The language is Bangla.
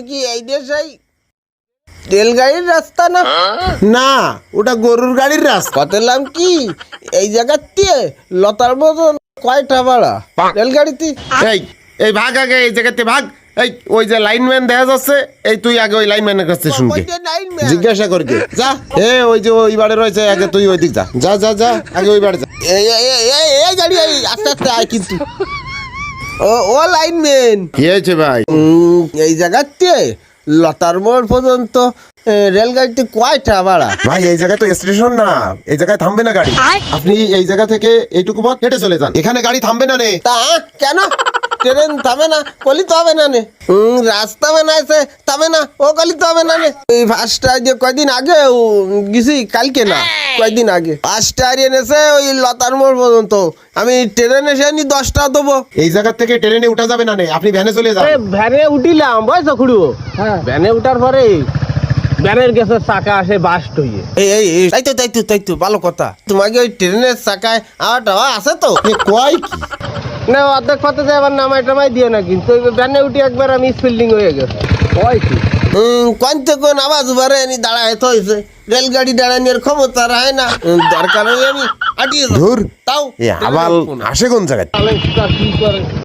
কি এই দেশে রেলগাড়ির রাস্তা না? না, ওটা গরুর গাড়ির রাস্তা। কতলাম কি এই জায়গার দিয়ে লতার মতন কয়টা ভাড়া রেলগাড়িতে? এই এই ভাগ আগে এই জায়গাতে ভাগ। এই ওই যে লাইনম্যান দেখা যাচ্ছে, এই তুই আগে ওই লাইনম্যানের কাছে শুনকে জিজ্ঞাসা করকে যা। ওই যে ওই বাড়ি রয়েছে, আগে তুই ওই দিক যা যা যা যা, আগে ওই বাড়ি যা। এই গাড়ি আস্তে আস্তে আয় কিন্তু। ও লাইনম্যান, কি হয়েছে ভাই? এই জায়গার দিয়ে লতার মোড় পর্যন্ত রেলগাড়িতে কয়টা ভাড়া? ভাই এই জায়গায় তো স্টেশন না, এই জায়গায় থামবে না গাড়ি। আপনি এই জায়গা থেকে এইটুকু পথ হেঁটে চলে যান, এখানে গাড়ি থামবে না রে। তা কেন ট্রেন থামে না? কলি তো হবে না নে। রাস্তা বানাইছে থামে না, ও কলি তো হবে না নে। এই ফার্স্টটা যে কয়দিন আগে গেছি, কালকে না কয়দিন আগে ফার্স্টটা এনেছে ওই লতার মোড় পর্যন্ত। আমি ট্রেন এসে নি 10টা দেবো। এই জায়গা থেকে ট্রেনে উঠা যাবে না নে, আপনি ভ্যানে চলে যান। ভ্যানে উঠিলাম বয়স খুড়ু, ভ্যানে উঠার পরে ভ্যানের গেছে চাকা আসে বাস্ট হইয়ে। তাই তো ভালো কথা। তোমাকে ওই ট্রেনের চাকায় আওয়াটা আছে তো? কয় কি না অর্ধেক পথে যে আবার নামাই টামাই দিয়ে না, কিন্তু ওই ভ্যানে উঠে একবার আমি স্পিল্ডিং হয়ে গেছে। কয় কি কোন থেকে আওয়াজ বারে এনে দাঁড়ায় হয়েছে। রেলগাড়ি দাঁড়ানোর ক্ষমতা রায় না, দরকার হয়ে আমি আটিয়ে ধুর, তাও আবাল আসে কোন জায়গায়? কি করে